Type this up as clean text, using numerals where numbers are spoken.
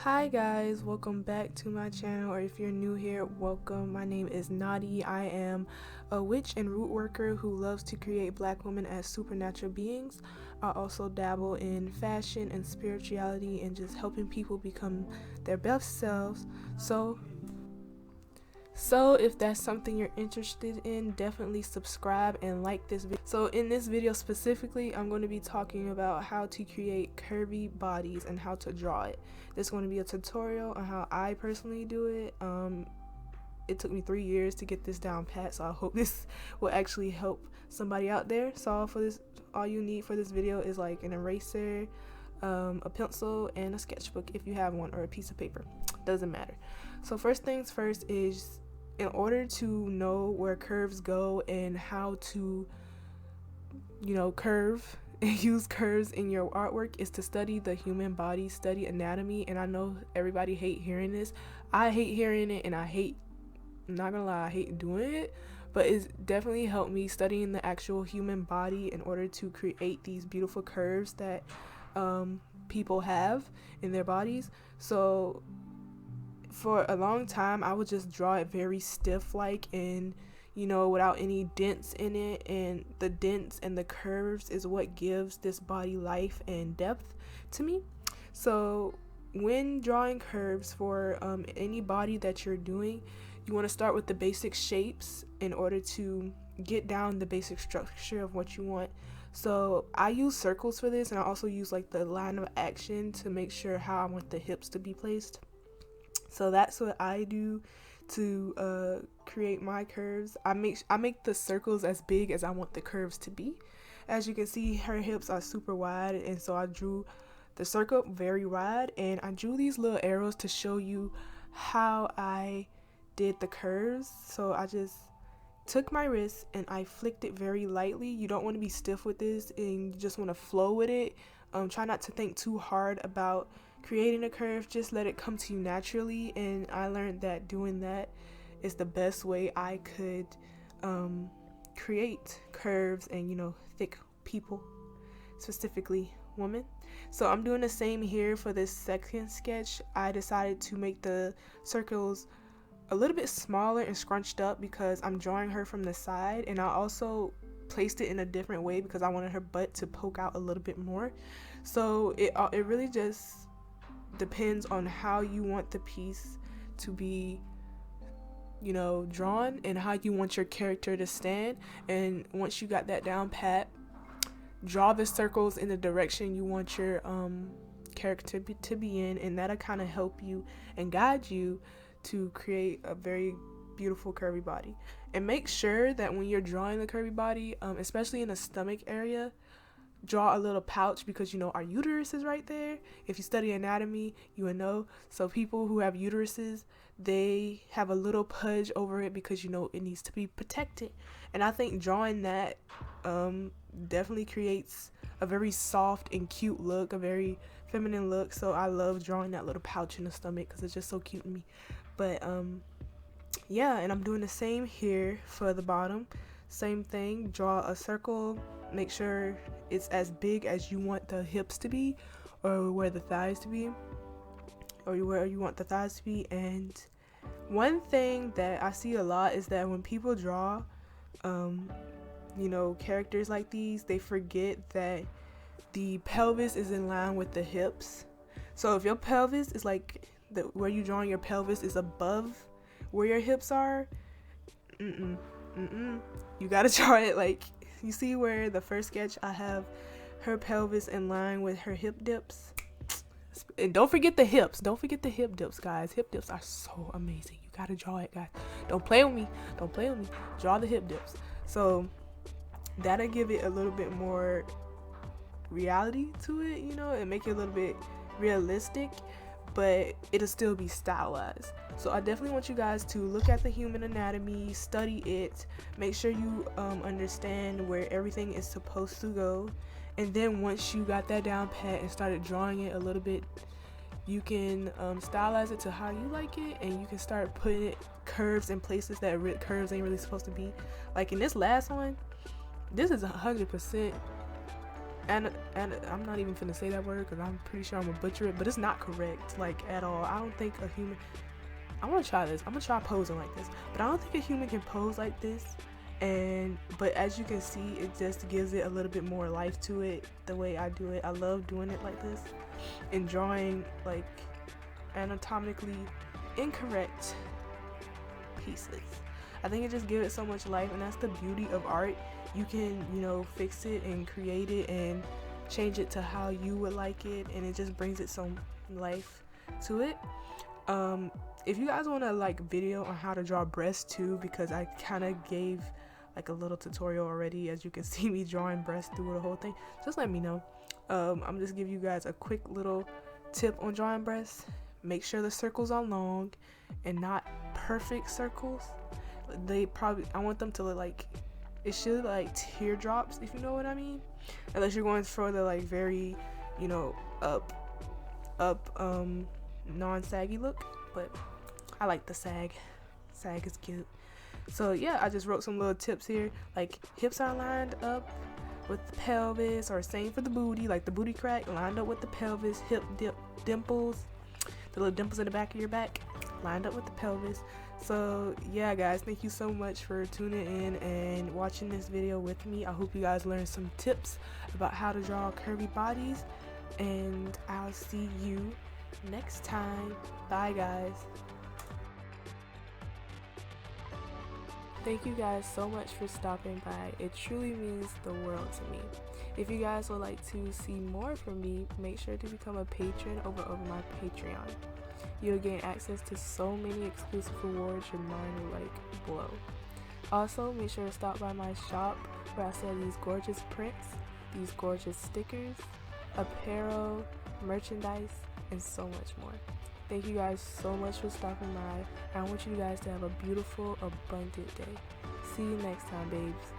Hi guys, welcome back to my channel, or if you're new here, welcome. My name is Nadi. I am a witch and root worker who loves to create black women as supernatural beings. I also dabble in fashion and spirituality and just helping people become their best selves. So if that's something you're interested in, definitely subscribe and like this video. So in this video specifically, I'm going to be talking about how to create curvy bodies and how to draw it. This is going to be a tutorial on how I personally do it. It took me 3 years to get this down pat, so I hope this will actually help somebody out there. So all you need for this video is like an eraser, a pencil, and a sketchbook if you have one, or a piece of paper. Doesn't matter. So first things first is, in order to know where curves go and how to, curve and use curves in your artwork, is to study the human body, study anatomy. And I know everybody hate hearing this. I hate hearing it, and I'm not gonna lie, I hate doing it, but it's definitely helped me studying the actual human body in order to create these beautiful curves that people have in their bodies. So for a long time, I would just draw it very stiff like, and without any dents in it, and the dents and the curves is what gives this body life and depth to me. So when drawing curves for any body that you're doing, you want to start with the basic shapes in order to get down the basic structure of what you want. So I use circles for this, and I also use like the line of action to make sure how I want the hips to be placed. So that's what I do to create my curves. I make the circles as big as I want the curves to be. As you can see, her hips are super wide, and so I drew the circle very wide, and I drew these little arrows to show you how I did the curves. So I just took my wrist and I flicked it very lightly. You don't want to be stiff with this, and you just want to flow with it. Try not to think too hard about creating a curve, just let it come to you naturally. And I learned that doing that is the best way I could create curves and thick people, specifically women. So I'm doing the same here for this second sketch. I decided to make the circles a little bit smaller and scrunched up because I'm drawing her from the side, and I also placed it in a different way because I wanted her butt to poke out a little bit more. So it really just depends on how you want the piece to be drawn, and how you want your character to stand. And once you got that down pat, draw the circles in the direction you want your character to be in, and that'll kind of help you and guide you to create a very beautiful curvy body. And make sure that when you're drawing the curvy body, especially in the stomach area, draw a little pouch, because our uterus is right there. If you study anatomy, you would know. So people who have uteruses, they have a little pudge over it because it needs to be protected. And I think drawing that definitely creates a very soft and cute look, a very feminine look. So I love drawing that little pouch in the stomach because it's just so cute to me. But yeah, and I'm doing the same here for the bottom. Same thing, draw a circle, make sure it's as big as you want the hips to be, or where the thighs to be, or where you want the thighs to be. And one thing that I see a lot is that when people draw characters like these, they forget that the pelvis is in line with the hips. So if your pelvis is like where you're drawing your pelvis is above where your hips are, you gotta draw it like, you see where the first sketch I have her pelvis in line with her hip dips. And don't forget the hips. Don't forget the hip dips, guys. Hip dips are so amazing. You gotta draw it, guys. Don't play with me. Draw the hip dips. So that'll give it a little bit more reality to it, and make it a little bit realistic, but it'll still be stylized. So I definitely want you guys to look at the human anatomy, study it, make sure you understand where everything is supposed to go. And then once you got that down pat and started drawing it a little bit, you can stylize it to how you like it, and you can start putting curves in places that curves ain't really supposed to be. Like in this last one, this is 100% and I'm not even finna say that word because I'm pretty sure I'm gonna butcher it, but it's not correct, like, at all. I don't think a human. I want to try this. I'm gonna try posing like this, but I don't think a human can pose like this. But as you can see, it just gives it a little bit more life to it. The way I do it, I love doing it like this, and drawing like anatomically incorrect pieces. I think it just gives it so much life, and that's the beauty of art. You can, fix it and create it and change it to how you would like it, and it just brings it some life to it. If you guys want to like video on how to draw breasts too, because I kind of gave like a little tutorial already, as you can see me drawing breasts through the whole thing, just let me know. I'm just give you guys a quick little tip on drawing breasts. Make sure the circles are long and not perfect circles. I want them to look like, it should look like teardrops, if you know what I mean, unless you're going for the like very up non-saggy look, but I like the sag is cute. So yeah, I just wrote some little tips here, like hips are lined up with the pelvis, or same for the booty, like the booty crack lined up with the pelvis, hip dimples, the little dimples in the back of your back lined up with the pelvis. So yeah guys, thank you so much for tuning in and watching this video with me. I hope you guys learned some tips about how to draw curvy bodies, and I'll see you next time. Bye guys. Thank you guys so much for stopping by. It truly means the world to me. If you guys would like to see more from me, make sure to become a patron over my Patreon. You'll gain access to so many exclusive rewards your mind will like blow. Also, make sure to stop by my shop where I sell these gorgeous prints, these gorgeous stickers, apparel, merchandise, and so much more. Thank you guys so much for stopping by. I want you guys to have a beautiful, abundant day. See you next time, babes.